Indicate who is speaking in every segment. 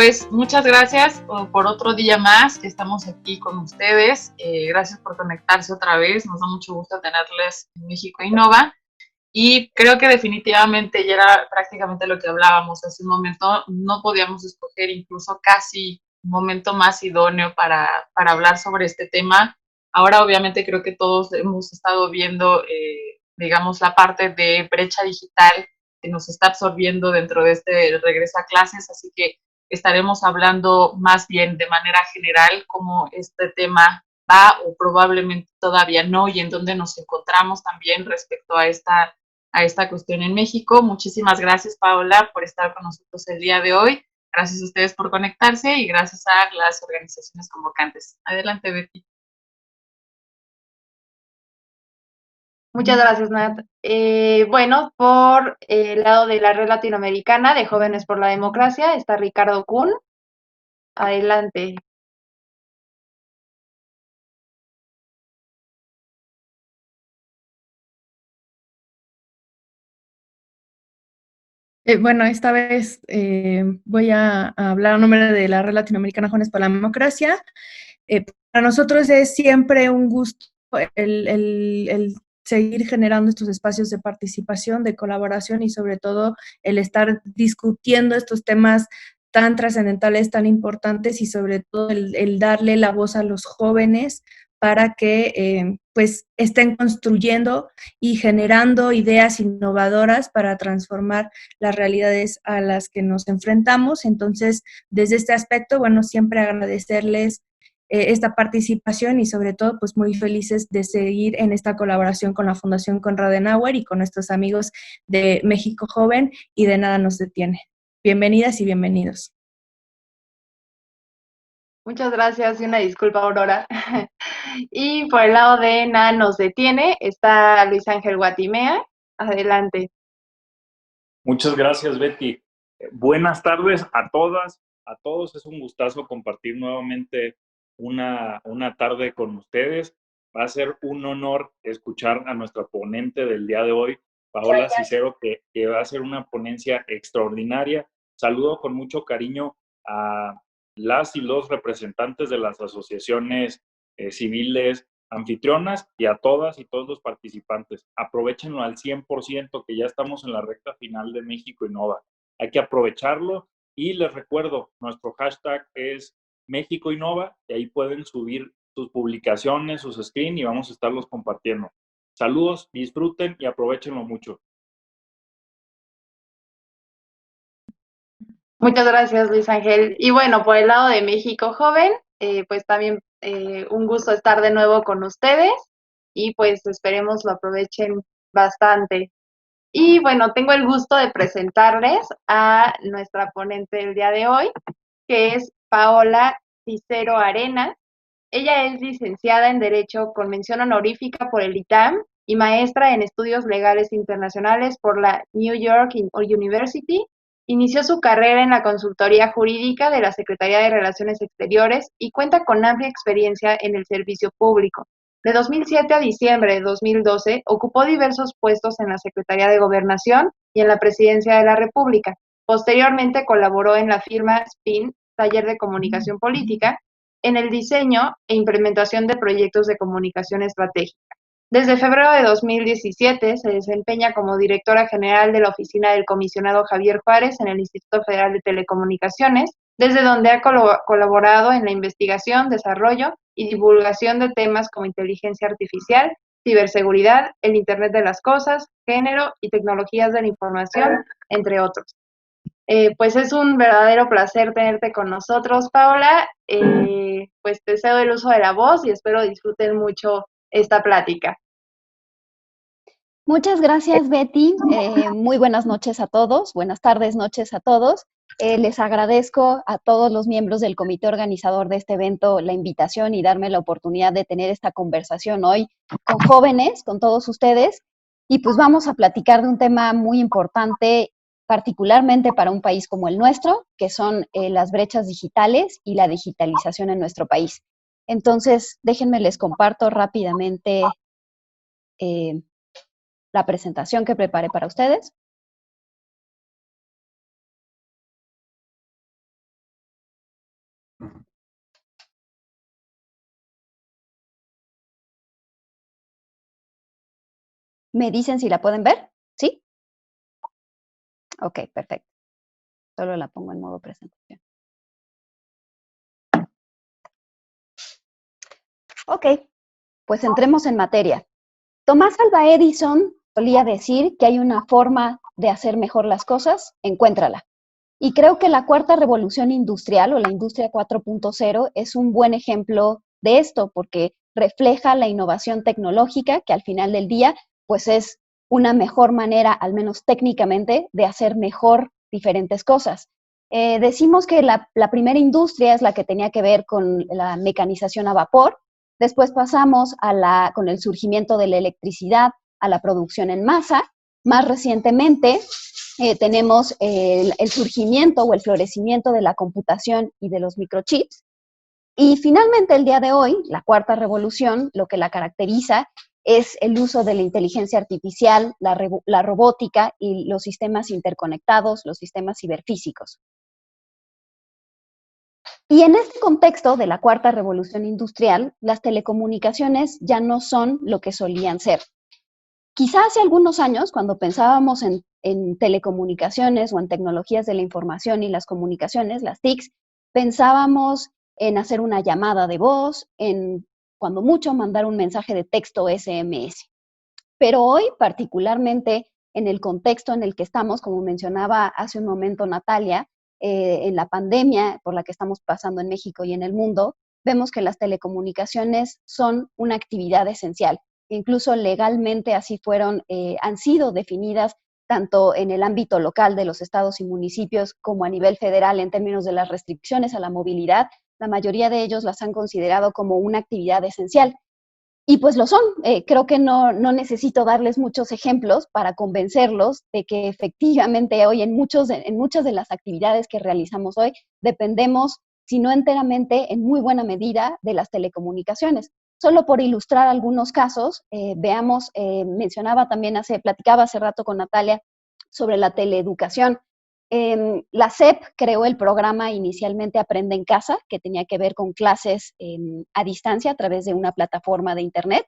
Speaker 1: pues muchas gracias por otro día más que estamos aquí con ustedes. Gracias por conectarse otra vez. Nos da mucho gusto tenerles en México Innova. Y creo que definitivamente ya era prácticamente lo que hablábamos hace un momento. No podíamos escoger incluso casi un momento más idóneo para hablar sobre este tema. Ahora obviamente creo que todos hemos estado viendo, digamos, la parte de brecha digital que nos está absorbiendo dentro de este regreso a clases, así que estaremos hablando más bien de manera general cómo este tema va o probablemente todavía no y en dónde nos encontramos también respecto a esta cuestión en México. Muchísimas gracias, Paola, por estar con nosotros el día de hoy. Gracias a ustedes por conectarse y gracias a las organizaciones convocantes. Adelante, Betty.
Speaker 2: Muchas gracias, Nat. Bueno, por el lado de la red latinoamericana de Jóvenes por la Democracia está Ricardo Kuhn. Adelante.
Speaker 3: Bueno, esta vez voy a hablar a nombre de la Red Latinoamericana Jóvenes por la Democracia. Para nosotros es siempre un gusto el seguir generando estos espacios de participación, de colaboración y sobre todo el estar discutiendo estos temas tan trascendentales, tan importantes y sobre todo el darle la voz a los jóvenes para que pues estén construyendo y generando ideas innovadoras para transformar las realidades a las que nos enfrentamos. Entonces, desde este aspecto, bueno, siempre agradecerles esta participación y sobre todo pues muy felices de seguir en esta colaboración con la Fundación Konrad Adenauer y con nuestros amigos de México Joven y de Nada Nos Detiene. Bienvenidas y bienvenidos.
Speaker 2: Muchas gracias y una disculpa, Aurora. Y por el lado de Nada Nos Detiene está Luis Ángel Guatimea. Adelante.
Speaker 4: Muchas gracias, Betty. Buenas tardes a todas, a todos. Es un gustazo compartir nuevamente una tarde con ustedes. Va a ser un honor escuchar a nuestra ponente del día de hoy, Paola Cicero, que va a ser una ponencia extraordinaria. Saludo con mucho cariño a las y los representantes de las asociaciones civiles anfitrionas y a todas y todos los participantes. Aprovechenlo al 100%, que ya estamos en la recta final de México Innova. Hay que aprovecharlo y les recuerdo, nuestro hashtag es México Innova y ahí pueden subir sus publicaciones, sus screens y vamos a estarlos compartiendo. Saludos, disfruten y aprovechenlo mucho.
Speaker 2: Muchas gracias, Luis Ángel. Y bueno, por el lado de México Joven, pues también un gusto estar de nuevo con ustedes y pues esperemos lo aprovechen bastante. Y bueno, tengo el gusto de presentarles a nuestra ponente del día de hoy, que es Paola Cicero Arenas. Ella es licenciada en Derecho con mención honorífica por el ITAM y maestra en Estudios Legales Internacionales por la New York University. Inició su carrera en la consultoría jurídica de la Secretaría de Relaciones Exteriores y cuenta con amplia experiencia en el servicio público. De 2007 a diciembre de 2012, ocupó diversos puestos en la Secretaría de Gobernación y en la Presidencia de la República. Posteriormente colaboró en la firma SPIN, Taller de Comunicación Política, en el diseño e implementación de proyectos de comunicación estratégica. Desde febrero de 2017 se desempeña como directora general de la oficina del comisionado Javier Juárez en el Instituto Federal de Telecomunicaciones, desde donde ha colaborado en la investigación, desarrollo y divulgación de temas como inteligencia artificial, ciberseguridad, el Internet de las Cosas, género y tecnologías de la información, entre otros. Pues es un verdadero placer tenerte con nosotros, Paola. Pues te cedo el uso de la voz y espero disfruten mucho esta plática.
Speaker 5: Muchas gracias, Betty. Muy buenas noches a todos, buenas tardes, noches a todos. Les agradezco a todos los miembros del comité organizador de este evento la invitación y darme la oportunidad de tener esta conversación hoy con jóvenes, con todos ustedes. Y pues vamos a platicar de un tema muy importante, particularmente para un país como el nuestro, que son las brechas digitales y la digitalización en nuestro país. Entonces, déjenme les comparto rápidamente la presentación que preparé para ustedes. ¿Me dicen si la pueden ver? ¿Sí? Ok, perfecto. Solo la pongo en modo presentación. Ok, pues entremos en materia. Tomás Alva Edison solía decir que hay una forma de hacer mejor las cosas, encuéntrala. Y creo que la cuarta revolución industrial o la industria 4.0 es un buen ejemplo de esto porque refleja la innovación tecnológica que al final del día pues es una mejor manera, al menos técnicamente, de hacer mejor diferentes cosas. Decimos que la primera industria es la que tenía que ver con la mecanización a vapor, después pasamos con el surgimiento de la electricidad a la producción en masa, más recientemente tenemos el surgimiento o el florecimiento de la computación y de los microchips. Y finalmente, el día de hoy, la cuarta revolución, lo que la caracteriza es el uso de la inteligencia artificial, la robótica y los sistemas interconectados, los sistemas ciberfísicos. Y en este contexto de la cuarta revolución industrial, las telecomunicaciones ya no son lo que solían ser. Quizá hace algunos años, cuando pensábamos en telecomunicaciones o en tecnologías de la información y las comunicaciones, las TICs, pensábamos en hacer una llamada de voz, en cuando mucho mandar un mensaje de texto SMS. Pero hoy, particularmente en el contexto en el que estamos, como mencionaba hace un momento Natalia, en la pandemia por la que estamos pasando en México y en el mundo, vemos que las telecomunicaciones son una actividad esencial. Incluso legalmente así han sido definidas tanto en el ámbito local de los estados y municipios como a nivel federal en términos de las restricciones a la movilidad. La mayoría de ellos las han considerado como una actividad esencial. Y pues lo son. Creo que no necesito darles muchos ejemplos para convencerlos de que efectivamente hoy en muchas de las actividades que realizamos hoy dependemos, si no enteramente, en muy buena medida de las telecomunicaciones. Solo por ilustrar algunos casos, veamos, platicaba hace rato con Natalia sobre la teleeducación. La SEP creó el programa inicialmente Aprende en Casa, que tenía que ver con clases a distancia a través de una plataforma de Internet.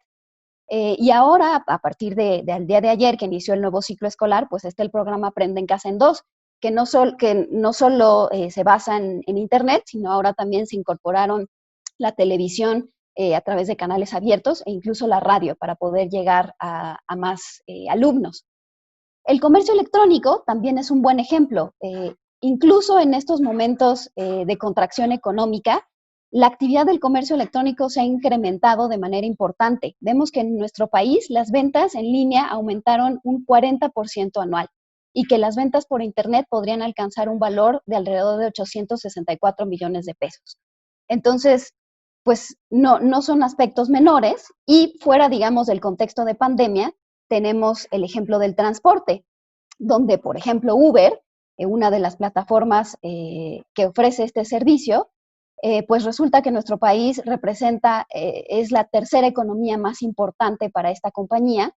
Speaker 5: Y ahora, a partir del día de ayer, que inició el nuevo ciclo escolar, pues está el programa Aprende en Casa en 2, que no solo se basa en Internet, sino ahora también se incorporaron la televisión a través de canales abiertos e incluso la radio para poder llegar a más alumnos. El comercio electrónico también es un buen ejemplo. Incluso en estos momentos de contracción económica, la actividad del comercio electrónico se ha incrementado de manera importante. Vemos que en nuestro país las ventas en línea aumentaron un 40% anual y que las ventas por Internet podrían alcanzar un valor de alrededor de 864 millones de pesos. Entonces, pues no son aspectos menores y fuera, digamos, del contexto de pandemia, tenemos el ejemplo del transporte, donde, por ejemplo, Uber, una de las plataformas que ofrece este servicio, pues resulta que nuestro país es la tercera economía más importante para esta compañía,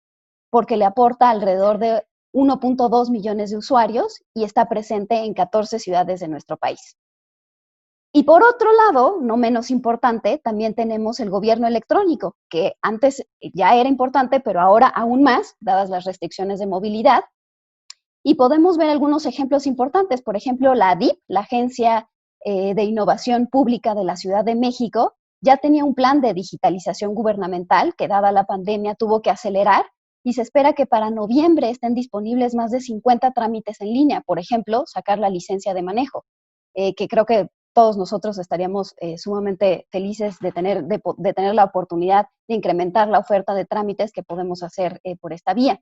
Speaker 5: porque le aporta alrededor de 1.2 millones de usuarios y está presente en 14 ciudades de nuestro país. Y por otro lado, no menos importante, también tenemos el gobierno electrónico, que antes ya era importante, pero ahora aún más, dadas las restricciones de movilidad. Y podemos ver algunos ejemplos importantes. Por ejemplo, la ADIP, la Agencia de Innovación Pública de la Ciudad de México, ya tenía un plan de digitalización gubernamental que, dada la pandemia, tuvo que acelerar y se espera que para noviembre estén disponibles más de 50 trámites en línea. Por ejemplo, sacar la licencia de manejo, que creo que todos nosotros estaríamos sumamente felices de tener la oportunidad de incrementar la oferta de trámites que podemos hacer por esta vía.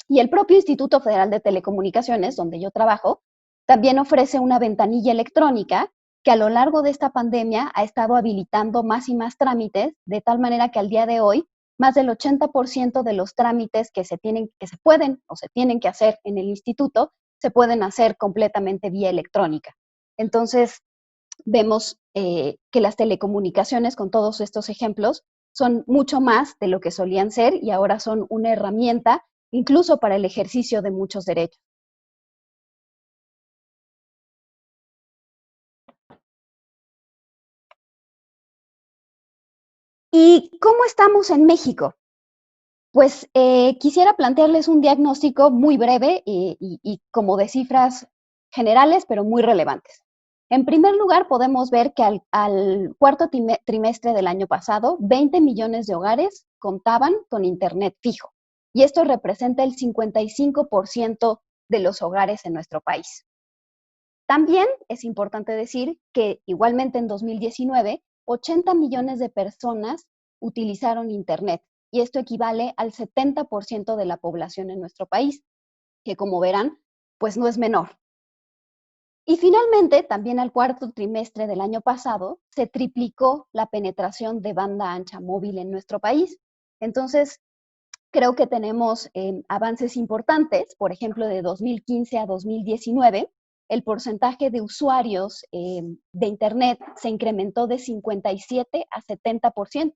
Speaker 5: Y el propio Instituto Federal de Telecomunicaciones, donde yo trabajo, también ofrece una ventanilla electrónica que a lo largo de esta pandemia ha estado habilitando más y más trámites, de tal manera que al día de hoy, más del 80% de los trámites que se pueden o se tienen que hacer en el instituto, se pueden hacer completamente vía electrónica. Entonces, vemos que las telecomunicaciones, con todos estos ejemplos, son mucho más de lo que solían ser y ahora son una herramienta incluso para el ejercicio de muchos derechos. ¿Y cómo estamos en México? Pues quisiera plantearles un diagnóstico muy breve y como de cifras generales, pero muy relevantes. En primer lugar, podemos ver que al cuarto trimestre del año pasado, 20 millones de hogares contaban con Internet fijo. Y esto representa el 55% de los hogares en nuestro país. También es importante decir que igualmente en 2019, 80 millones de personas utilizaron Internet y esto equivale al 70% de la población en nuestro país, que como verán, pues no es menor. Y finalmente, también al cuarto trimestre del año pasado, se triplicó la penetración de banda ancha móvil en nuestro país. Entonces, creo que tenemos avances importantes, por ejemplo, de 2015 a 2019, el porcentaje de usuarios de Internet se incrementó de 57 a 70%,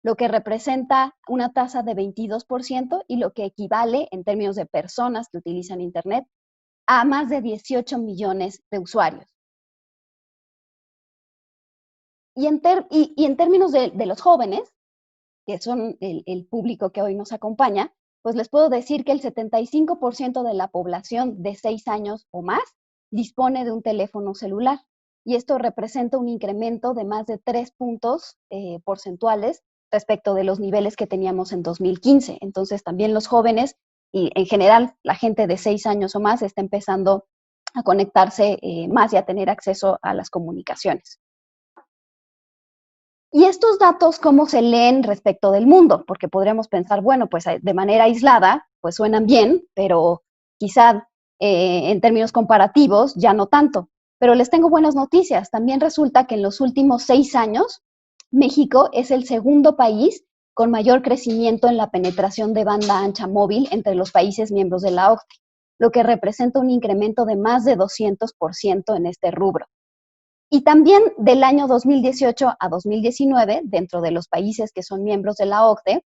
Speaker 5: lo que representa una tasa de 22% y lo que equivale en términos de personas que utilizan Internet a más de 18 millones de usuarios. Y en términos de los jóvenes, que son el público que hoy nos acompaña, pues les puedo decir que el 75% de la población de 6 años o más dispone de un teléfono celular. Y esto representa un incremento de más de 3 puntos porcentuales respecto de los niveles que teníamos en 2015. Entonces también los jóvenes y en general la gente de 6 años o más está empezando a conectarse más y a tener acceso a las comunicaciones. Y estos datos, ¿cómo se leen respecto del mundo? Porque podríamos pensar, bueno, pues de manera aislada, pues suenan bien, pero quizá en términos comparativos ya no tanto. Pero les tengo buenas noticias. También resulta que en los últimos 6 años, México es el segundo país con mayor crecimiento en la penetración de banda ancha móvil entre los países miembros de la OCDE, lo que representa un incremento de más de 200% en este rubro. Y también del año 2018 a 2019, dentro de los países que son miembros de la OCDE,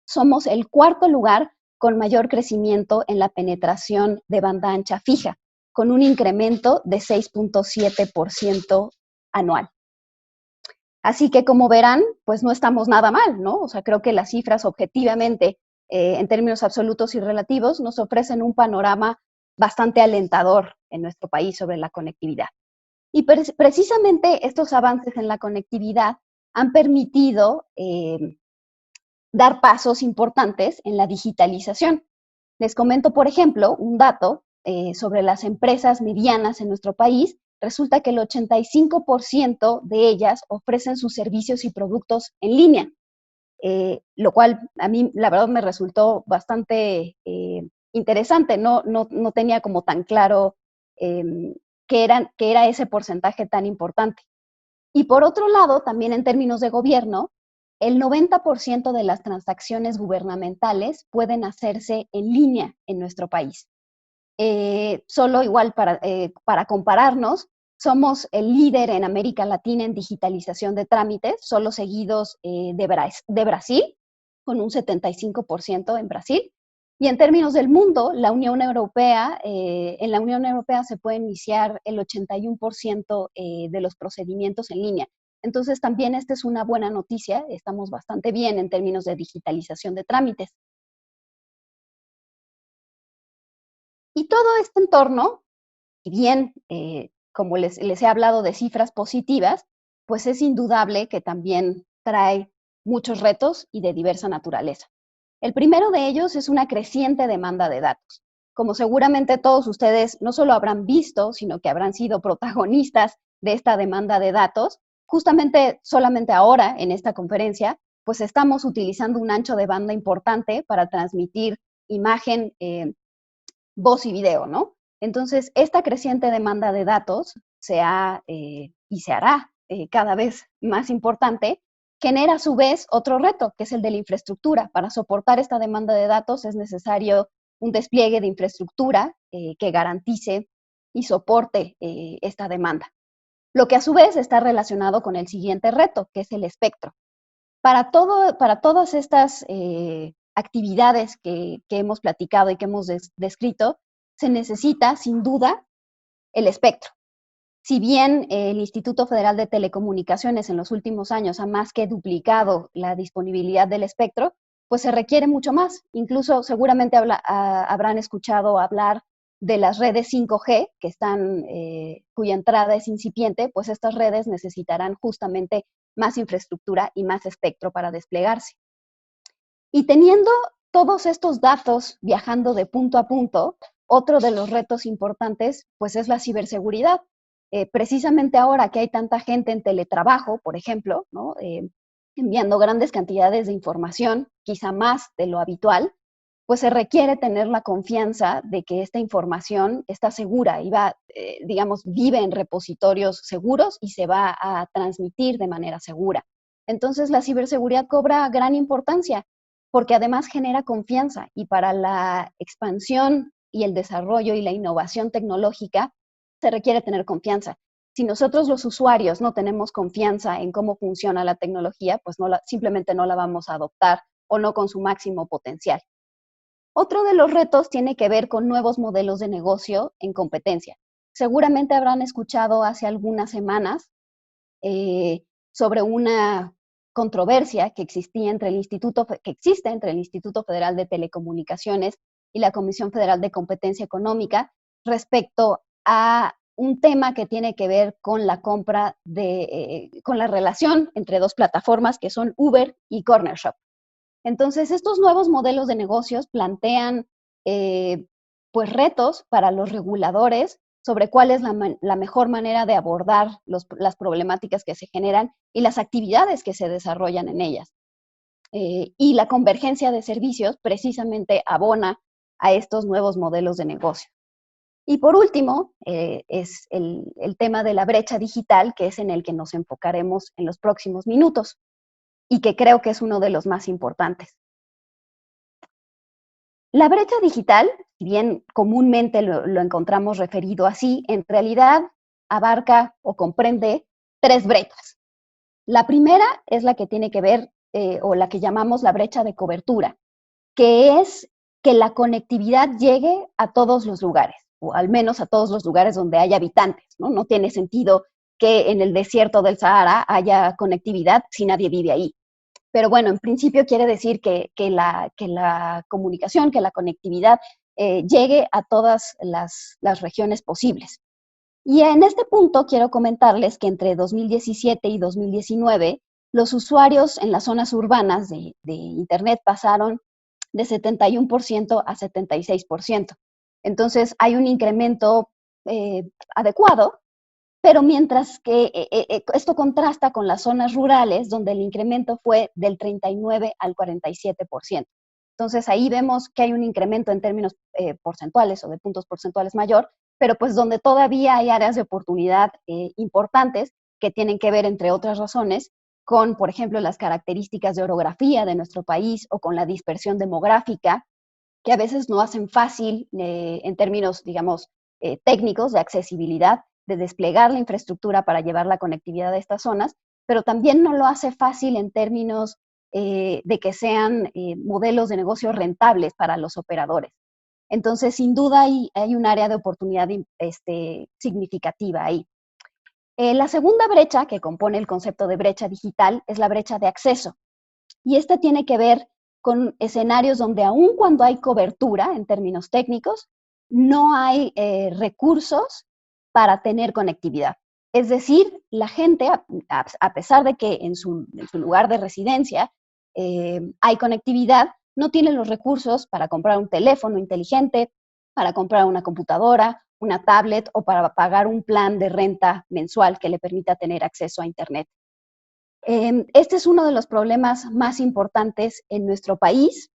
Speaker 5: somos el cuarto lugar con mayor crecimiento en la penetración de banda ancha fija, con un incremento de 6.7% anual. Así que como verán, pues no estamos nada mal, ¿no? O sea, creo que las cifras objetivamente, en términos absolutos y relativos, nos ofrecen un panorama bastante alentador en nuestro país sobre la conectividad. Y precisamente estos avances en la conectividad han permitido dar pasos importantes en la digitalización. Les comento, por ejemplo, un dato sobre las empresas medianas en nuestro país. Resulta que el 85% de ellas ofrecen sus servicios y productos en línea, lo cual a mí la verdad me resultó bastante interesante. No tenía como tan claro que era ese porcentaje tan importante. Y por otro lado, también en términos de gobierno, el 90% de las transacciones gubernamentales pueden hacerse en línea en nuestro país. Solo igual para compararnos, somos el líder en América Latina en digitalización de trámites, solo seguidos de Brasil, con un 75% en Brasil. Y en términos del mundo, la Unión Europea, en la Unión Europea se puede iniciar el 81% de los procedimientos en línea. Entonces, también esta es una buena noticia, estamos bastante bien en términos de digitalización de trámites. Y todo este entorno, si bien, como les he hablado de cifras positivas, pues es indudable que también trae muchos retos y de diversa naturaleza. El primero de ellos es una creciente demanda de datos. Como seguramente todos ustedes no solo habrán visto, sino que habrán sido protagonistas de esta demanda de datos, justamente solamente ahora en esta conferencia, pues estamos utilizando un ancho de banda importante para transmitir imagen, voz y video, ¿no? Entonces, esta creciente demanda de datos se ha y se hará cada vez más importante, genera a su vez otro reto, que es el de la infraestructura. Para soportar esta demanda de datos es necesario un despliegue de infraestructura que garantice y soporte esta demanda. Lo que a su vez está relacionado con el siguiente reto, que es el espectro. Para todas estas actividades que hemos platicado y que hemos descrito, se necesita, sin duda, el espectro. Si bien el Instituto Federal de Telecomunicaciones en los últimos años ha más que duplicado la disponibilidad del espectro, pues se requiere mucho más. Incluso seguramente habrán escuchado hablar de las redes 5G, que cuya entrada es incipiente, pues estas redes necesitarán justamente más infraestructura y más espectro para desplegarse. Y teniendo todos estos datos viajando de punto a punto, otro de los retos importantes, pues es la ciberseguridad. Precisamente ahora que hay tanta gente en teletrabajo, por ejemplo, ¿no? Enviando grandes cantidades de información, quizá más de lo habitual, pues se requiere tener la confianza de que esta información está segura y vive en repositorios seguros y se va a transmitir de manera segura. Entonces, la ciberseguridad cobra gran importancia porque además genera confianza, y para la expansión y el desarrollo y la innovación tecnológica se requiere tener confianza. Si nosotros los usuarios no tenemos confianza en cómo funciona la tecnología, pues simplemente no la vamos a adoptar o no con su máximo potencial. Otro de los retos tiene que ver con nuevos modelos de negocio en competencia. Seguramente habrán escuchado hace algunas semanas sobre una controversia que existe entre el Instituto Federal de Telecomunicaciones y la Comisión Federal de Competencia Económica respecto a un tema que tiene que ver con la compra con la relación entre dos plataformas que son Uber y Corner Shop. Entonces, estos nuevos modelos de negocios plantean pues retos para los reguladores sobre cuál es la mejor manera de abordar las problemáticas que se generan y las actividades que se desarrollan en ellas. Y la convergencia de servicios precisamente abona a estos nuevos modelos de negocio. Y por último, es el tema de la brecha digital, que es en el que nos enfocaremos en los próximos minutos y que creo que es uno de los más importantes. La brecha digital, si bien comúnmente lo encontramos referido así, en realidad abarca o comprende 3 brechas. La primera es la que tiene que ver, o la que llamamos la brecha de cobertura, que es que la conectividad llegue a todos los lugares, o al menos a todos los lugares donde hay habitantes, ¿no? No tiene sentido que en el desierto del Sahara haya conectividad si nadie vive ahí. Pero bueno, en principio quiere decir que la comunicación, que la conectividad llegue a todas las regiones posibles. Y en este punto quiero comentarles que entre 2017 y 2019, los usuarios en las zonas urbanas de Internet pasaron de 71% a 76%. Entonces, hay un incremento adecuado, pero mientras que esto contrasta con las zonas rurales, donde el incremento fue del 39 al 47%. Entonces, ahí vemos que hay un incremento en términos porcentuales o de puntos porcentuales mayor, pero pues donde todavía hay áreas de oportunidad importantes que tienen que ver, entre otras razones, con, por ejemplo, las características de orografía de nuestro país o con la dispersión demográfica, que a veces no hacen fácil en términos, digamos, técnicos de accesibilidad, de desplegar la infraestructura para llevar la conectividad a estas zonas, pero también no lo hace fácil en términos de que sean modelos de negocio rentables para los operadores. Entonces, sin duda, hay un área de oportunidad significativa ahí. La segunda brecha que compone el concepto de brecha digital es la brecha de acceso. Y esta tiene que ver con escenarios donde aun cuando hay cobertura en términos técnicos, no hay recursos para tener conectividad. Es decir, la gente, a pesar de que en su lugar de residencia hay conectividad, no tiene los recursos para comprar un teléfono inteligente, para comprar una computadora, una tablet o para pagar un plan de renta mensual que le permita tener acceso a Internet. Este es uno de los problemas más importantes en nuestro país.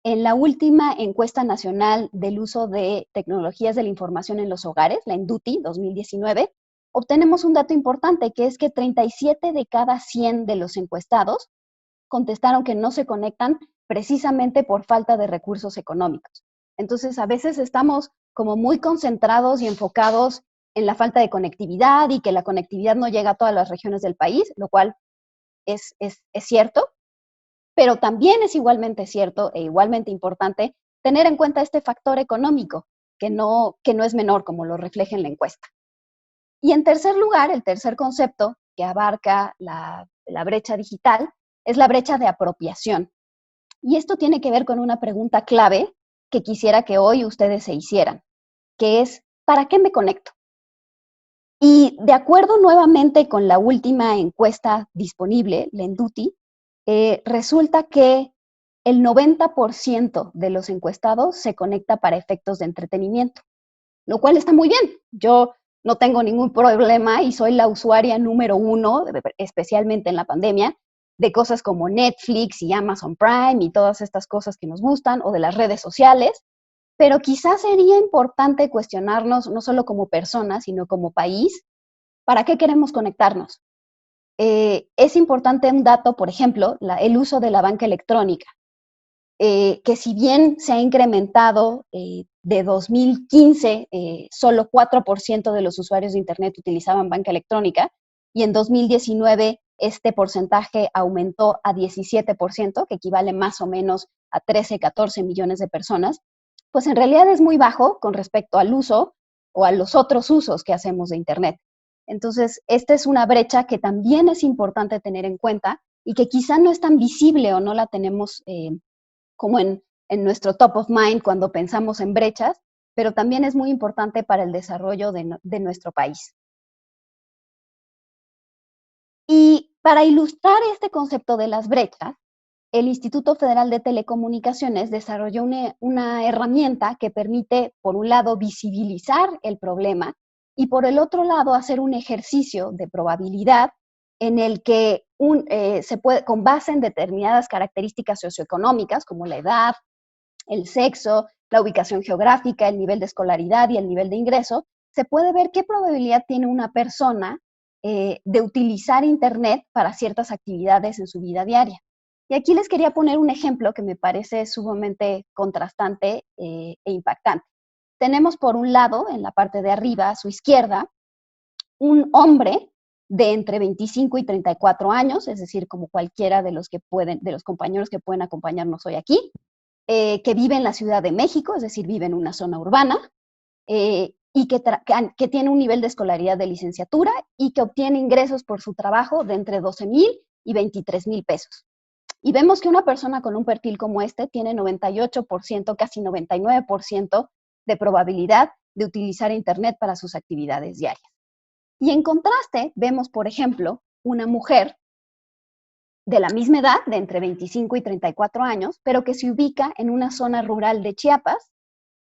Speaker 5: En la última encuesta nacional del uso de tecnologías de la información en los hogares, la ENDUTI 2019, obtenemos un dato importante, que es que 37 de cada 100 de los encuestados contestaron que no se conectan precisamente por falta de recursos económicos. Entonces, a veces estamos como muy concentrados y enfocados en la falta de conectividad y que la conectividad no llega a todas las regiones del país, lo cual es cierto, pero también es igualmente cierto e igualmente importante tener en cuenta este factor económico, que no es menor, como lo refleja en la encuesta. Y en tercer lugar, el tercer concepto que abarca la brecha digital es la brecha de apropiación. Y esto tiene que ver con una pregunta clave que quisiera que hoy ustedes se hicieran, que es, ¿para qué me conecto? Y de acuerdo nuevamente con la última encuesta disponible, Lenduti, resulta que el 90% de los encuestados se conecta para efectos de entretenimiento, lo cual está muy bien. Yo no tengo ningún problema y soy la usuaria número 1, especialmente en la pandemia, de cosas como Netflix y Amazon Prime y todas estas cosas que nos gustan, o de las redes sociales, pero quizás sería importante cuestionarnos, no solo como personas, sino como país, ¿para qué queremos conectarnos? Es importante un dato, por ejemplo, el uso de la banca electrónica, que si bien se ha incrementado de 2015, solo 4% de los usuarios de Internet utilizaban banca electrónica, y en 2019 este porcentaje aumentó a 17%, que equivale más o menos a 13, 14 millones de personas, pues en realidad es muy bajo con respecto al uso o a los otros usos que hacemos de Internet. Entonces, esta es una brecha que también es importante tener en cuenta y que quizá no es tan visible o no la tenemos como en nuestro top of mind cuando pensamos en brechas, pero también es muy importante para el desarrollo de nuestro país. Y para ilustrar este concepto de las brechas, el Instituto Federal de Telecomunicaciones desarrolló una herramienta que permite, por un lado, visibilizar el problema y, por el otro lado, hacer un ejercicio de probabilidad en el que se puede, con base en determinadas características socioeconómicas, como la edad, el sexo, la ubicación geográfica, el nivel de escolaridad y el nivel de ingreso, se puede ver qué probabilidad tiene una persona de utilizar Internet para ciertas actividades en su vida diaria. Y aquí les quería poner un ejemplo que me parece sumamente contrastante e impactante. Tenemos por un lado, en la parte de arriba, a su izquierda, un hombre de entre 25 y 34 años, es decir, como cualquiera de los compañeros que pueden acompañarnos hoy aquí, que vive en la Ciudad de México, es decir, vive en una zona urbana, y que tiene un nivel de escolaridad de licenciatura y que obtiene ingresos por su trabajo de entre 12,000 y 23,000 pesos. Y vemos que una persona con un perfil como este tiene 98%, casi 99% de probabilidad de utilizar Internet para sus actividades diarias. Y en contraste, vemos, por ejemplo, una mujer de la misma edad, de entre 25 y 34 años, pero que se ubica en una zona rural de Chiapas,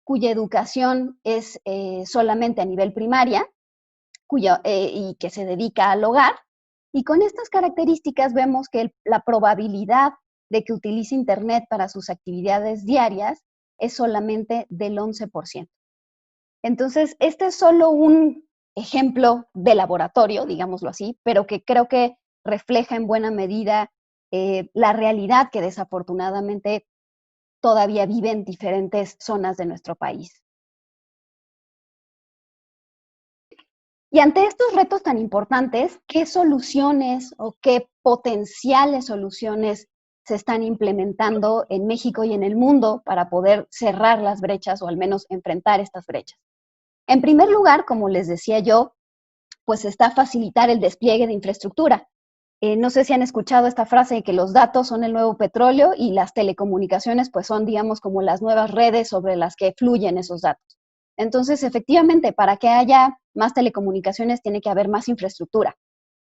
Speaker 5: cuya educación es solamente a nivel primaria, y que se dedica al hogar. Y con estas características vemos que la probabilidad de que utilice Internet para sus actividades diarias es solamente del 11%. Entonces, este es solo un ejemplo de laboratorio, digámoslo así, pero que creo que refleja en buena medida la realidad que desafortunadamente todavía vive en diferentes zonas de nuestro país. Y ante estos retos tan importantes, ¿qué soluciones o qué potenciales soluciones se están implementando en México y en el mundo para poder cerrar las brechas o al menos enfrentar estas brechas? En primer lugar, como les decía yo, pues está facilitar el despliegue de infraestructura. No sé si han escuchado esta frase de que los datos son el nuevo petróleo y las telecomunicaciones pues son, digamos, como las nuevas redes sobre las que fluyen esos datos. Entonces, efectivamente, para que haya más telecomunicaciones tiene que haber más infraestructura.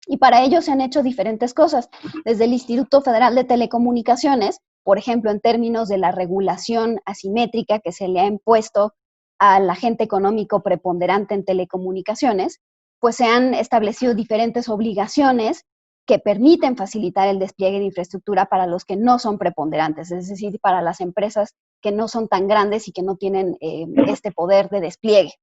Speaker 5: Y para ello se han hecho diferentes cosas. Desde el Instituto Federal de Telecomunicaciones, por ejemplo, en términos de la regulación asimétrica que se le ha impuesto al agente económico preponderante en telecomunicaciones, pues se han establecido diferentes obligaciones que permiten facilitar el despliegue de infraestructura para los que no son preponderantes, es decir, para las empresas que no son tan grandes y que no tienen este poder de despliegue.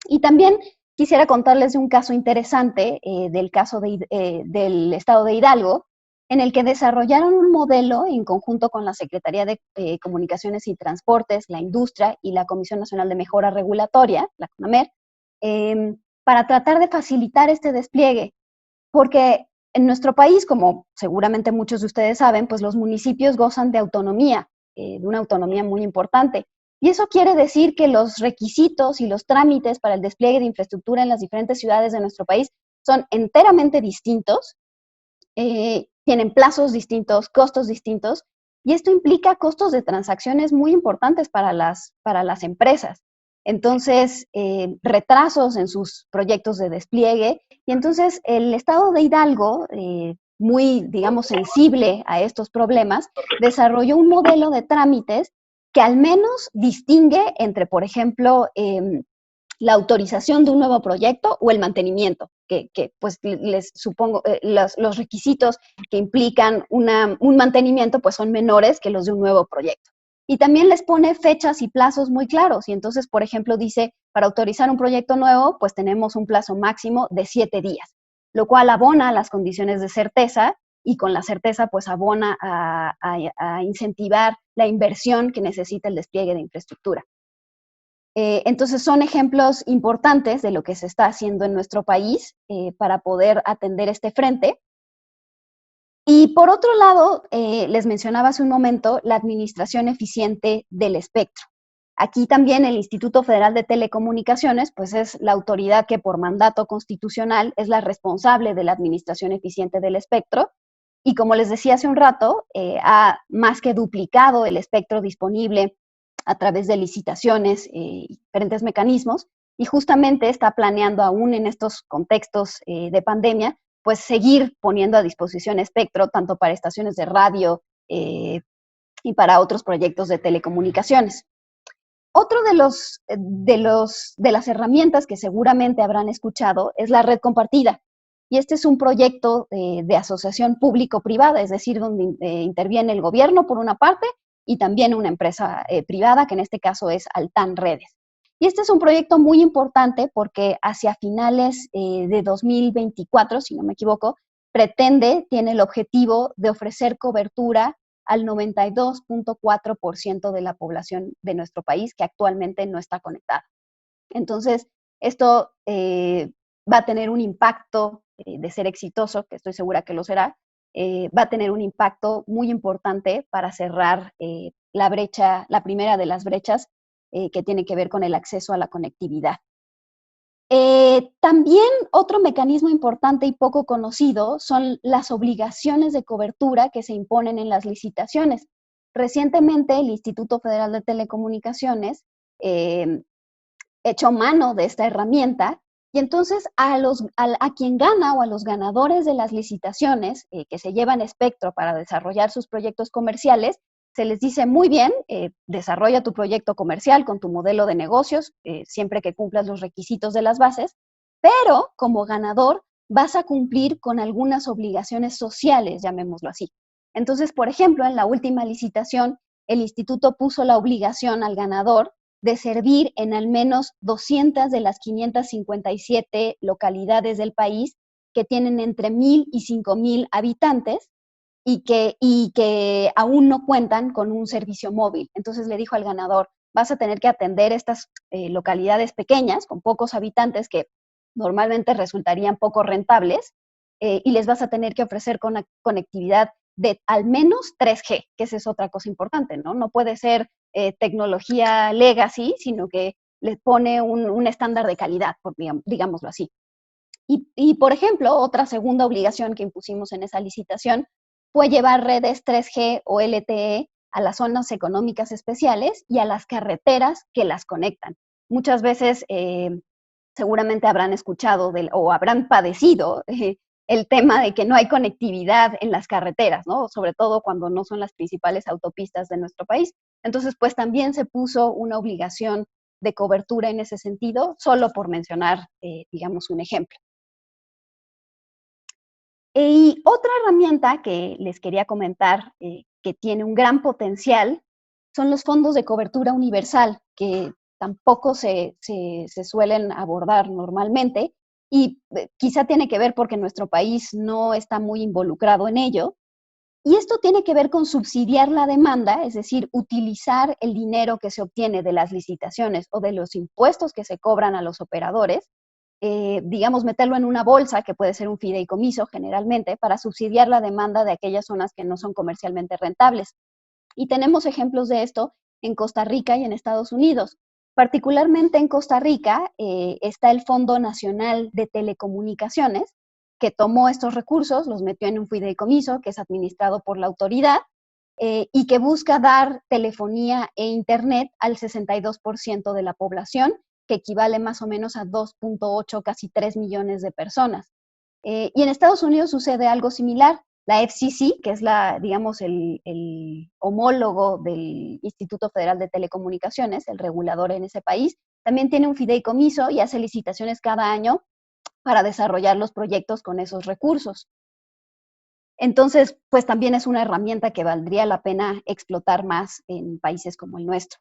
Speaker 5: Y también quisiera contarles de un caso interesante del estado de Hidalgo, en el que desarrollaron un modelo en conjunto con la Secretaría de Comunicaciones y Transportes, la Industria y la Comisión Nacional de Mejora Regulatoria, la CONAMER, para tratar de facilitar este despliegue, porque en nuestro país, como seguramente muchos de ustedes saben, pues los municipios gozan de autonomía, de una autonomía muy importante. Y eso quiere decir que los requisitos y los trámites para el despliegue de infraestructura en las diferentes ciudades de nuestro país son enteramente distintos, tienen plazos distintos, costos distintos, Y esto implica costos de transacciones muy importantes para las empresas. Entonces, retrasos en sus proyectos de despliegue. Y entonces el Estado de Hidalgo, muy, digamos, sensible a estos problemas, desarrolló un modelo de trámites que al menos distingue entre, por ejemplo, la autorización de un nuevo proyecto o el mantenimiento, que pues les supongo, los requisitos que implican un mantenimiento pues son menores que los de un nuevo proyecto. Y también les pone fechas y plazos muy claros. Y entonces, por ejemplo, dice, para autorizar un proyecto nuevo, pues tenemos un plazo máximo de 7 días, lo cual abona las condiciones de certeza y con la certeza pues abona a incentivar la inversión que necesita el despliegue de infraestructura. Entonces son ejemplos importantes de lo que se está haciendo en nuestro país para poder atender este frente. Y por otro lado, les mencionaba hace un momento la administración eficiente del espectro. Aquí también el Instituto Federal de Telecomunicaciones, pues es la autoridad que por mandato constitucional es la responsable de la administración eficiente del espectro. Y como les decía hace un rato, ha más que duplicado el espectro disponible a través de licitaciones y diferentes mecanismos, y justamente está planeando aún en estos contextos de pandemia, pues seguir poniendo a disposición espectro, tanto para estaciones de radio y para otros proyectos de telecomunicaciones. Otro de las herramientas que seguramente habrán escuchado es la red compartida. Y este es un proyecto de asociación público-privada, es decir, donde interviene el gobierno por una parte y también una empresa privada, que en este caso es Altán Redes. Y este es un proyecto muy importante porque hacia finales de 2024, si no me equivoco, tiene el objetivo de ofrecer cobertura al 92.4% de la población de nuestro país que actualmente no está conectada. Entonces, esto va a tener un impacto de ser exitoso, que estoy segura que lo será, va a tener un impacto muy importante para cerrar la brecha, la primera de las brechas que tiene que ver con el acceso a la conectividad. También otro mecanismo importante y poco conocido son las obligaciones de cobertura que se imponen en las licitaciones. Recientemente el Instituto Federal de Telecomunicaciones echó mano de esta herramienta y entonces a quien gana o a los ganadores de las licitaciones que se llevan espectro para desarrollar sus proyectos comerciales, se les dice muy bien, desarrolla tu proyecto comercial con tu modelo de negocios, siempre que cumplas los requisitos de las bases, pero como ganador vas a cumplir con algunas obligaciones sociales, llamémoslo así. Entonces, por ejemplo, en la última licitación, el instituto puso la obligación al ganador de servir en al menos 200 de las 557 localidades del país que tienen entre 1,000 y 5,000 habitantes, y que aún no cuentan con un servicio móvil. Entonces le dijo al ganador, vas a tener que atender estas localidades pequeñas, con pocos habitantes, que normalmente resultarían poco rentables, y les vas a tener que ofrecer conectividad de al menos 3G, que esa es otra cosa importante, ¿no? No puede ser tecnología legacy, sino que les pone un estándar de calidad, digámoslo así. Y, por ejemplo, otra segunda obligación que impusimos en esa licitación fue llevar redes 3G o LTE a las zonas económicas especiales y a las carreteras que las conectan. Muchas veces seguramente habrán escuchado o habrán padecido el tema de que no hay conectividad en las carreteras, ¿no? Sobre todo cuando no son las principales autopistas de nuestro país. Entonces, pues también se puso una obligación de cobertura en ese sentido, solo por mencionar, digamos, un ejemplo. Y otra herramienta que les quería comentar, que tiene un gran potencial, son los fondos de cobertura universal, que tampoco se suelen abordar normalmente, y quizá tiene que ver porque nuestro país no está muy involucrado en ello. Y esto tiene que ver con subsidiar la demanda, es decir, utilizar el dinero que se obtiene de las licitaciones o de los impuestos que se cobran a los operadores, digamos, meterlo en una bolsa, que puede ser un fideicomiso generalmente, para subsidiar la demanda de aquellas zonas que no son comercialmente rentables. Y tenemos ejemplos de esto en Costa Rica y en Estados Unidos. Particularmente en Costa Rica está el Fondo Nacional de Telecomunicaciones, que tomó estos recursos, los metió en un fideicomiso que es administrado por la autoridad, y que busca dar telefonía e internet al 62% de la población, que equivale más o menos a 2.8, casi 3 millones de personas. Y en Estados Unidos sucede algo similar. La FCC, que es digamos, el homólogo del Instituto Federal de Telecomunicaciones, el regulador en ese país, también tiene un fideicomiso y hace licitaciones cada año para desarrollar los proyectos con esos recursos. Entonces, pues también es una herramienta que valdría la pena explotar más en países como el nuestro.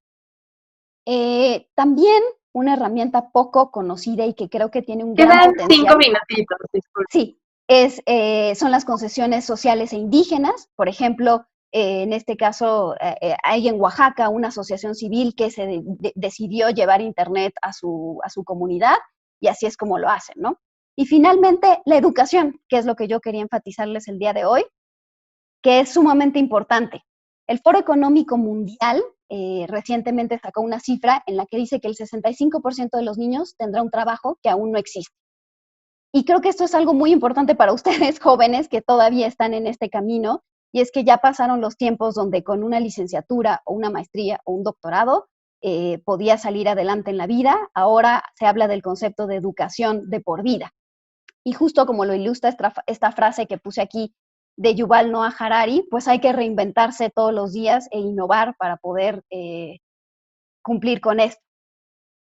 Speaker 5: También una herramienta poco conocida y que creo que tiene un gran potencial.
Speaker 2: 5 minutitos, disculpe.
Speaker 5: Sí, son las concesiones sociales e indígenas. Por ejemplo, en este caso, hay en Oaxaca una asociación civil que decidió llevar internet a su comunidad, y así es como lo hacen, ¿no? Y finalmente, la educación, que es lo que yo quería enfatizarles el día de hoy, que es sumamente importante. El Foro Económico Mundial recientemente sacó una cifra en la que dice que el 65% de los niños tendrá un trabajo que aún no existe. Y creo que esto es algo muy importante para ustedes, jóvenes, que todavía están en este camino, y es que ya pasaron los tiempos donde con una licenciatura o una maestría o un doctorado podía salir adelante en la vida. Ahora se habla del concepto de educación de por vida. Y justo como lo ilustra esta frase que puse aquí de Yuval Noah Harari, pues hay que reinventarse todos los días e innovar para poder cumplir con esto.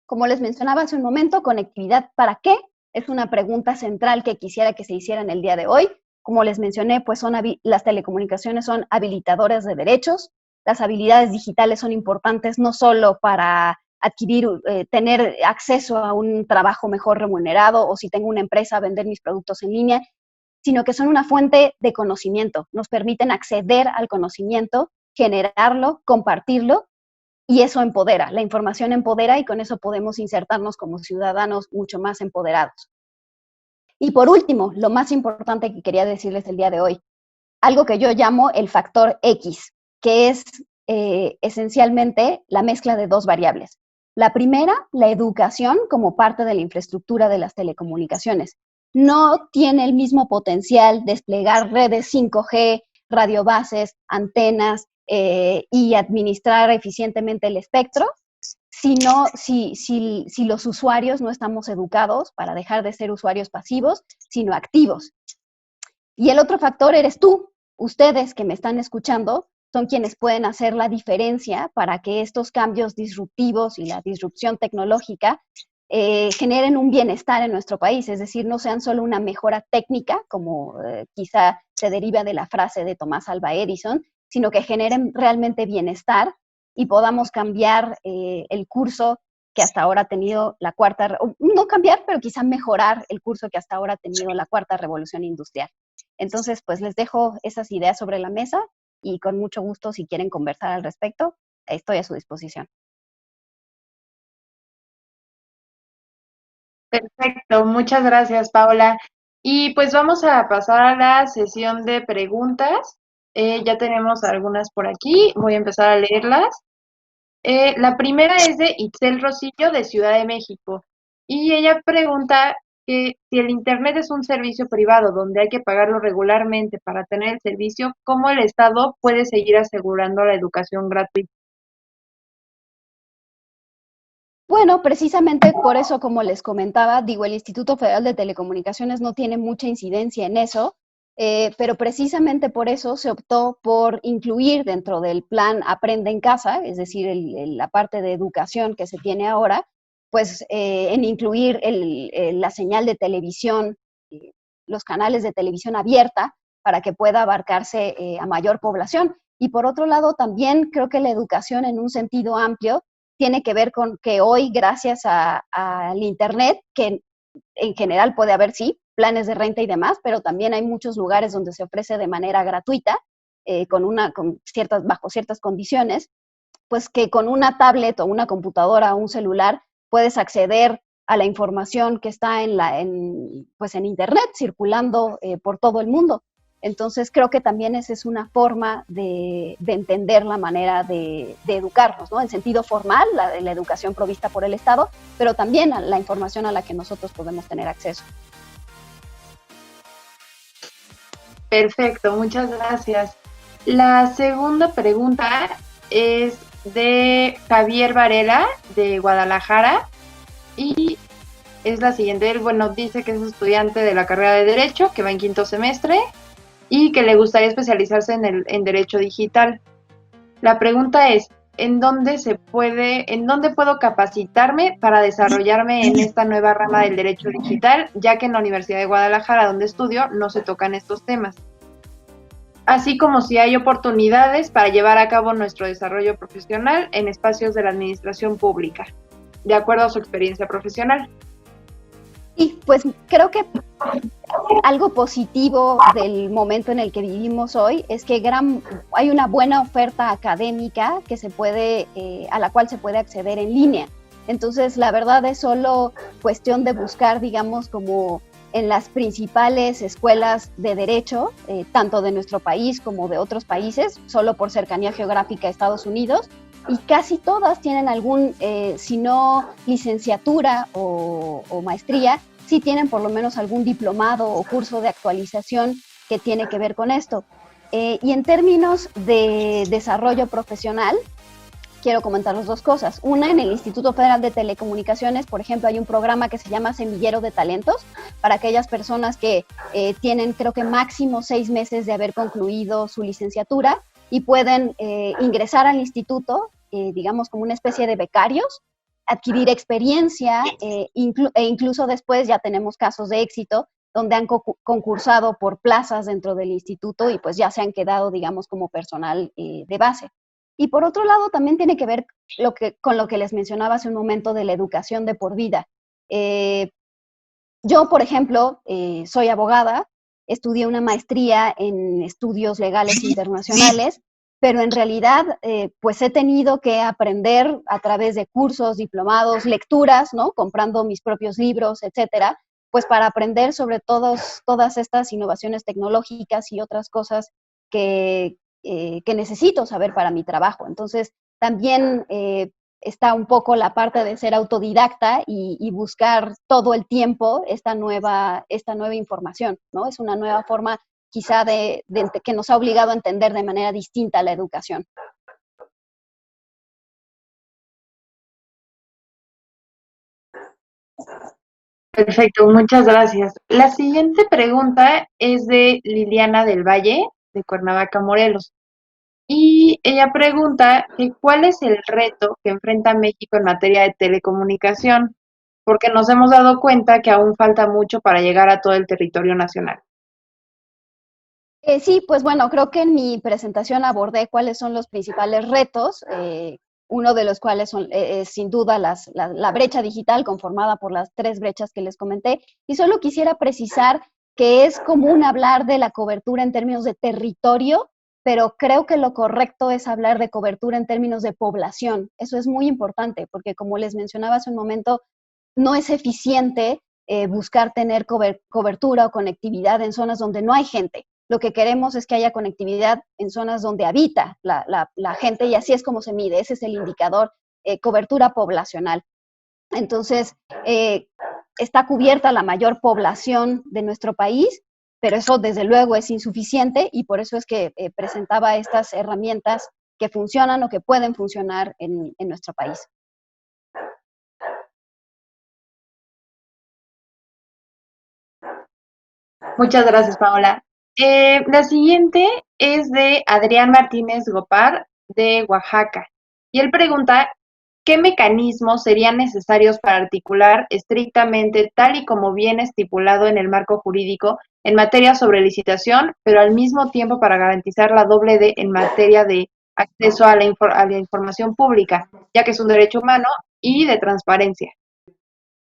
Speaker 5: Como les mencionaba hace un momento, ¿conectividad para qué? Es una pregunta central que quisiera que se hiciera en el día de hoy. Como les mencioné, pues las telecomunicaciones son habilitadoras de derechos. Las habilidades digitales son importantes no solo para tener acceso a un trabajo mejor remunerado, o si tengo una empresa, vender mis productos en línea, sino que son una fuente de conocimiento. Nos permiten acceder al conocimiento, generarlo, compartirlo, y eso empodera. La información empodera, y con eso podemos insertarnos como ciudadanos mucho más empoderados. Y por último, lo más importante que quería decirles el día de hoy, algo que yo llamo el factor X, que es esencialmente la mezcla de dos variables. La primera, la educación como parte de la infraestructura de las telecomunicaciones. No tiene el mismo potencial desplegar redes 5G, radiobases, antenas y administrar eficientemente el espectro, si los usuarios no estamos educados para dejar de ser usuarios pasivos, sino activos. Y el otro factor eres tú. Ustedes que me están escuchando son quienes pueden hacer la diferencia para que estos cambios disruptivos y la disrupción tecnológica generen un bienestar en nuestro país, es decir, no sean solo una mejora técnica, como quizá se deriva de la frase de Tomás Alva Edison, sino que generen realmente bienestar y podamos cambiar el curso que hasta ahora ha tenido la cuarta, no cambiar, pero quizá mejorar el curso que hasta ahora ha tenido la cuarta revolución industrial. Entonces, pues les dejo esas ideas sobre la mesa, y con mucho gusto, si quieren conversar al respecto, estoy a su disposición.
Speaker 2: Perfecto, muchas gracias, Paola. Y pues vamos a pasar a la sesión de preguntas. Ya tenemos algunas por aquí, voy a empezar a leerlas. La primera es de Itzel Rosillo, de Ciudad de México, y ella pregunta que si el Internet es un servicio privado donde hay que pagarlo regularmente para tener el servicio, ¿cómo el Estado puede seguir asegurando la educación gratuita?
Speaker 5: Bueno, precisamente por eso, como les comentaba, el Instituto Federal de Telecomunicaciones no tiene mucha incidencia en eso, pero precisamente por eso se optó por incluir dentro del plan Aprende en Casa, es decir, la parte de educación que se tiene ahora, pues en incluir la señal de televisión, los canales de televisión abierta, para que pueda abarcarse a mayor población. Y por otro lado, también creo que la educación en un sentido amplio tiene que ver con que hoy, gracias al Internet, que en general puede haber, sí, planes de renta y demás, pero también hay muchos lugares donde se ofrece de manera gratuita, bajo ciertas condiciones, pues que con una tablet o una computadora o un celular puedes acceder a la información que está en Internet, circulando por todo el mundo. Entonces creo que también esa es una forma de entender la manera de educarnos, ¿no? En sentido formal, la educación provista por el Estado, pero también la información a la que nosotros podemos tener acceso.
Speaker 2: Perfecto, muchas gracias. La segunda pregunta es de Javier Varela, de Guadalajara, y es la siguiente. Él, bueno, dice que es estudiante de la carrera de Derecho, que va en 5º semestre, y que le gustaría especializarse en Derecho Digital. La pregunta es, ¿en dónde puedo capacitarme para desarrollarme en esta nueva rama del Derecho Digital, ya que en la Universidad de Guadalajara, donde estudio, no se tocan estos temas? Así como si hay oportunidades para llevar a cabo nuestro desarrollo profesional en espacios de la administración pública, de acuerdo a su experiencia profesional.
Speaker 5: Y pues creo que algo positivo del momento en el que vivimos hoy es que hay una buena oferta académica que a la cual se puede acceder en línea. Entonces, la verdad es solo cuestión de buscar, digamos, como en las principales escuelas de derecho, tanto de nuestro país como de otros países, solo por cercanía geográfica a Estados Unidos, y casi todas tienen algún, si no licenciatura o maestría, sí tienen por lo menos algún diplomado o curso de actualización que tiene que ver con esto. Y en términos de desarrollo profesional, quiero comentar las dos cosas. Una, en el Instituto Federal de Telecomunicaciones, por ejemplo, hay un programa que se llama Semillero de Talentos para aquellas personas que tienen, creo que máximo 6 meses de haber concluido su licenciatura y pueden ingresar al instituto, digamos, como una especie de becarios, adquirir experiencia e incluso después ya tenemos casos de éxito donde han concursado por plazas dentro del instituto y pues ya se han quedado, digamos, como personal de base. Y por otro lado, también tiene que ver con lo que les mencionaba hace un momento de la educación de por vida. Yo, por ejemplo, soy abogada, estudié una maestría en estudios legales internacionales, pero en realidad, pues he tenido que aprender a través de cursos, diplomados, lecturas, ¿no? Comprando mis propios libros, etcétera, pues para aprender sobre todas estas innovaciones tecnológicas y otras cosas que necesito saber para mi trabajo. Entonces, también está un poco la parte de ser autodidacta y buscar todo el tiempo esta nueva información, ¿no? Es una nueva forma quizá que nos ha obligado a entender de manera distinta la educación.
Speaker 2: Perfecto, muchas gracias. La siguiente pregunta es de Liliana del Valle, de Cuernavaca, Morelos. Y ella pregunta que cuál es el reto que enfrenta México en materia de telecomunicación, porque nos hemos dado cuenta que aún falta mucho para llegar a todo el territorio nacional.
Speaker 5: Sí, pues bueno, creo que en mi presentación abordé cuáles son los principales retos, uno de los cuales es sin duda la brecha digital conformada por las 3 brechas que les comenté, y solo quisiera precisar que es común hablar de la cobertura en términos de territorio, pero creo que lo correcto es hablar de cobertura en términos de población. Eso es muy importante, porque como les mencionaba hace un momento, no es eficiente buscar tener cobertura o conectividad en zonas donde no hay gente. Lo que queremos es que haya conectividad en zonas donde habita la gente y así es como se mide. Ese es el indicador, cobertura poblacional. Entonces, está cubierta la mayor población de nuestro país, pero eso desde luego es insuficiente y por eso es que presentaba estas herramientas que funcionan o que pueden funcionar en nuestro país.
Speaker 2: Muchas gracias, Paola. La siguiente es de Adrián Martínez Gopar, de Oaxaca. Y él pregunta, ¿qué mecanismos serían necesarios para articular estrictamente, tal y como viene estipulado en el marco jurídico, en materia sobre licitación, pero al mismo tiempo para garantizar la doble D en materia de acceso a la información pública, ya que es un derecho humano, y de transparencia?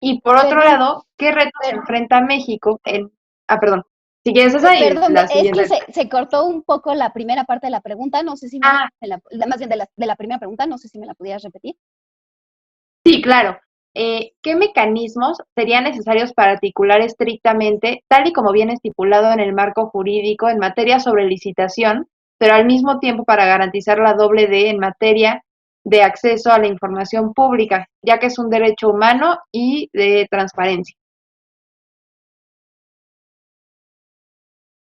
Speaker 2: Y por otro lado, ¿qué retos enfrenta México en... Ah, perdón. Si quieres esa y
Speaker 5: Perdón,
Speaker 2: la
Speaker 5: es que
Speaker 2: siguiente.
Speaker 5: se cortó un poco la primera parte de la pregunta, no sé si más bien de la primera pregunta, no sé si me la pudieras repetir.
Speaker 2: Sí, claro. ¿Qué mecanismos serían necesarios para articular estrictamente, tal y como viene estipulado en el marco jurídico, en materia sobre licitación, pero al mismo tiempo para garantizar la doble D en materia de acceso a la información pública, ya que es un derecho humano y de transparencia?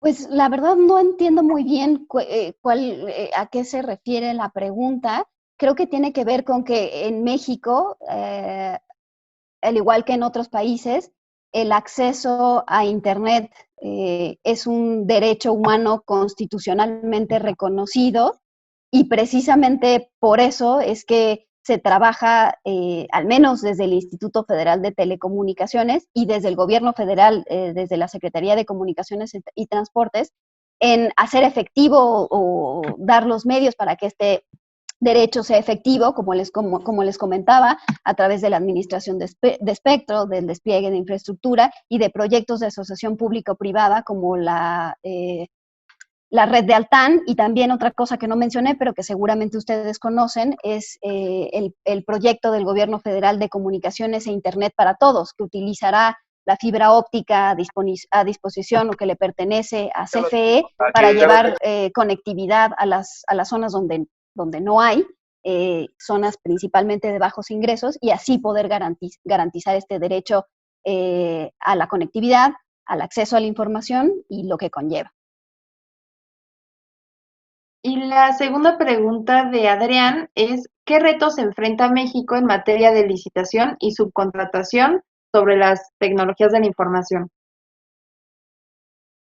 Speaker 5: Pues la verdad no entiendo muy bien a qué se refiere la pregunta. Creo que tiene que ver con que en México, al igual que en otros países, el acceso a Internet es un derecho humano constitucionalmente reconocido y precisamente por eso es que se trabaja, al menos desde el Instituto Federal de Telecomunicaciones y desde el gobierno federal, desde la Secretaría de Comunicaciones y Transportes, en hacer efectivo o dar los medios para que este derecho sea efectivo, como les comentaba, a través de la administración de espectro, del despliegue de infraestructura y de proyectos de asociación público-privada como la red de Altán. Y también otra cosa que no mencioné, pero que seguramente ustedes conocen, es el proyecto del gobierno federal de comunicaciones e Internet para todos, que utilizará la fibra óptica a disposición o que le pertenece a CFE para llevar conectividad a las zonas donde no hay, zonas principalmente de bajos ingresos, y así poder garantizar este derecho a la conectividad, al acceso a la información y lo que conlleva.
Speaker 2: Y la segunda pregunta de Adrián es, ¿qué retos enfrenta México en materia de licitación y subcontratación sobre las tecnologías de la información?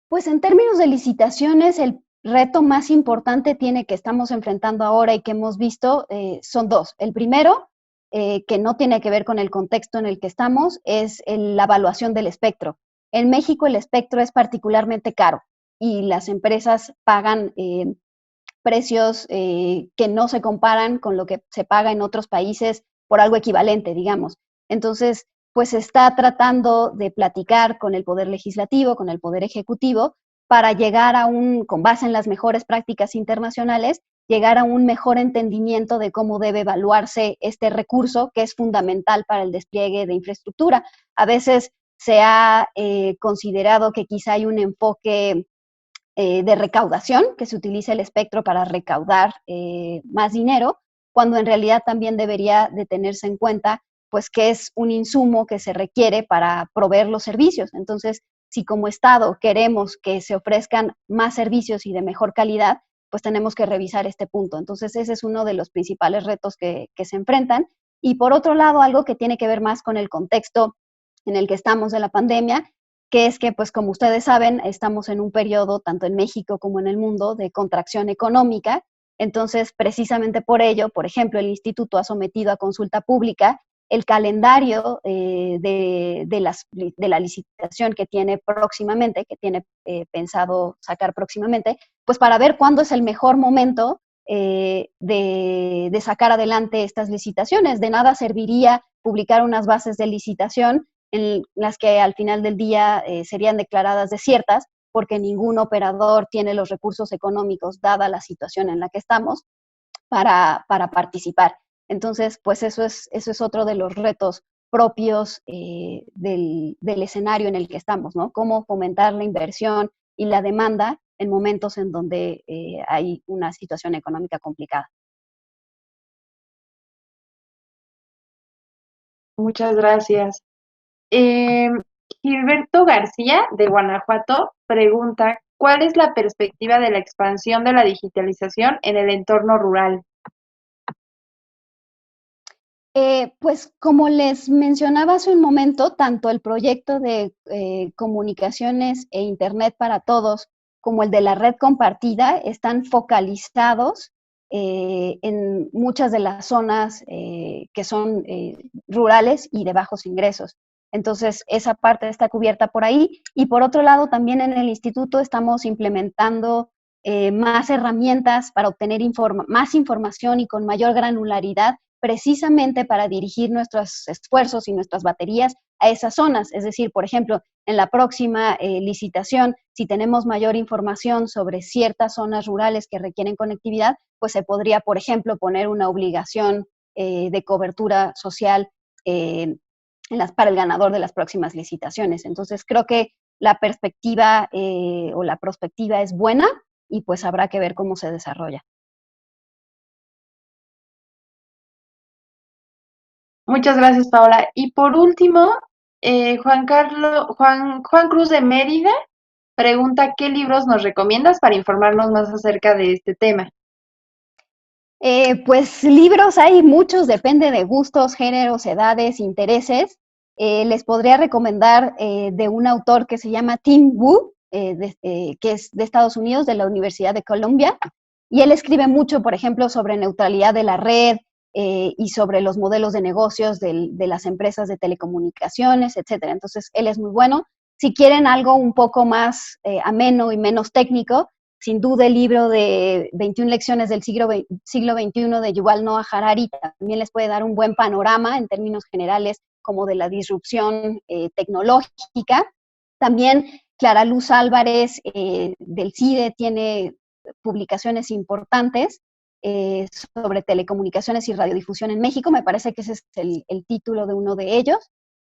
Speaker 5: Pues en términos de licitaciones, el reto más importante que estamos enfrentando ahora y que hemos visto son dos. El primero, que no tiene que ver con el contexto en el que estamos, es la evaluación del espectro. En México el espectro es particularmente caro y las empresas pagan precios que no se comparan con lo que se paga en otros países por algo equivalente, digamos. Entonces, pues se está tratando de platicar con el Poder Legislativo, con el Poder Ejecutivo, para llegar con base en las mejores prácticas internacionales, llegar a un mejor entendimiento de cómo debe evaluarse este recurso que es fundamental para el despliegue de infraestructura. A veces se ha considerado que quizá hay un enfoque de recaudación, que se utiliza el espectro para recaudar más dinero, cuando en realidad también debería de tenerse en cuenta pues que es un insumo que se requiere para proveer los servicios. Entonces, si como Estado queremos que se ofrezcan más servicios y de mejor calidad, pues tenemos que revisar este punto. Entonces, ese es uno de los principales retos que se enfrentan. Y por otro lado, algo que tiene que ver más con el contexto en el que estamos de la pandemia, que es que, pues como ustedes saben, estamos en un periodo, tanto en México como en el mundo, de contracción económica. Entonces, precisamente por ello, por ejemplo, el instituto ha sometido a consulta pública el calendario de la licitación que tiene próximamente, que tiene pensado sacar próximamente, pues para ver cuándo es el mejor momento de sacar adelante estas licitaciones. De nada serviría publicar unas bases de licitación en las que al final del día serían declaradas desiertas, porque ningún operador tiene los recursos económicos, dada la situación en la que estamos, para participar. Entonces, pues eso es otro de los retos propios del escenario en el que estamos, ¿no? Cómo fomentar la inversión y la demanda en momentos en donde hay una situación económica complicada.
Speaker 2: Muchas gracias. Gilberto García, de Guanajuato, pregunta, ¿cuál es la perspectiva de la expansión de la digitalización en el entorno rural?
Speaker 5: Pues como les mencionaba hace un momento, tanto el proyecto de comunicaciones e Internet para todos como el de la red compartida están focalizados en muchas de las zonas que son rurales y de bajos ingresos. Entonces, esa parte está cubierta por ahí. Y por otro lado, también en el instituto estamos implementando más herramientas para obtener más información y con mayor granularidad, precisamente para dirigir nuestros esfuerzos y nuestras baterías a esas zonas. Es decir, por ejemplo, en la próxima licitación, si tenemos mayor información sobre ciertas zonas rurales que requieren conectividad, pues se podría, por ejemplo, poner una obligación de cobertura social para el ganador de las próximas licitaciones. Entonces, creo que la perspectiva o la prospectiva es buena y pues habrá que ver cómo se desarrolla.
Speaker 2: Muchas gracias, Paola. Y por último, Juan Cruz de Mérida pregunta, ¿qué libros nos recomiendas para informarnos más acerca de este tema?
Speaker 5: Pues libros hay muchos, depende de gustos, géneros, edades, intereses. Les podría recomendar de un autor que se llama Tim Wu, que es de Estados Unidos, de la Universidad de Columbia, y él escribe mucho, por ejemplo, sobre neutralidad de la red y sobre los modelos de negocios de las empresas de telecomunicaciones, etcétera. Entonces, él es muy bueno. Si quieren algo un poco más ameno y menos técnico, sin duda el libro de 21 lecciones del siglo XXI de Yuval Noah Harari también les puede dar un buen panorama en términos generales como de la disrupción tecnológica. También Clara Luz Álvarez del CIDE tiene publicaciones importantes sobre telecomunicaciones y radiodifusión en México. Me parece que ese es el título de uno de ellos.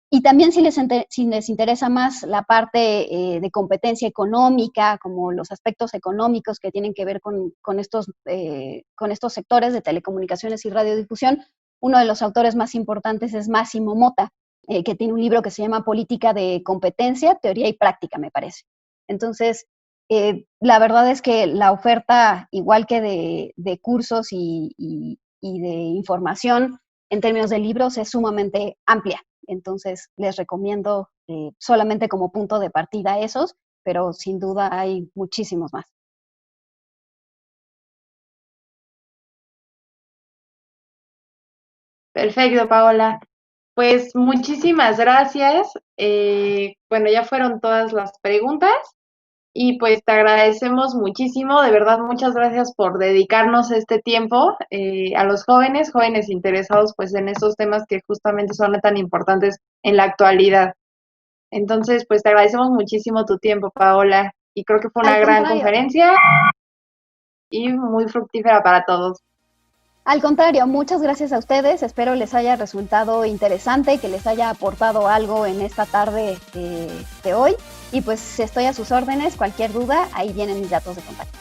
Speaker 5: Y también si les interesa más la parte de competencia económica, como los aspectos económicos que tienen que ver con estos sectores de telecomunicaciones y radiodifusión, uno de los autores más importantes es Máximo Mota, que tiene un libro que se llama Política de Competencia, Teoría y Práctica, me parece. Entonces, la verdad es que la oferta, igual que de cursos y de información en términos de libros, es sumamente amplia. Entonces, les recomiendo solamente como punto de partida esos, pero sin duda hay muchísimos más.
Speaker 2: Perfecto, Paola. Pues muchísimas gracias. Bueno, ya fueron todas las preguntas y pues te agradecemos muchísimo. De verdad, muchas gracias por dedicarnos este tiempo a los jóvenes interesados pues en estos temas que justamente son tan importantes en la actualidad. Entonces, pues te agradecemos muchísimo tu tiempo, Paola, y creo que fue una gran conferencia y muy fructífera para todos.
Speaker 5: Al contrario, muchas gracias a ustedes. Espero les haya resultado interesante, que les haya aportado algo en esta tarde de hoy. Y pues estoy a sus órdenes. Cualquier duda, ahí vienen mis datos de contacto.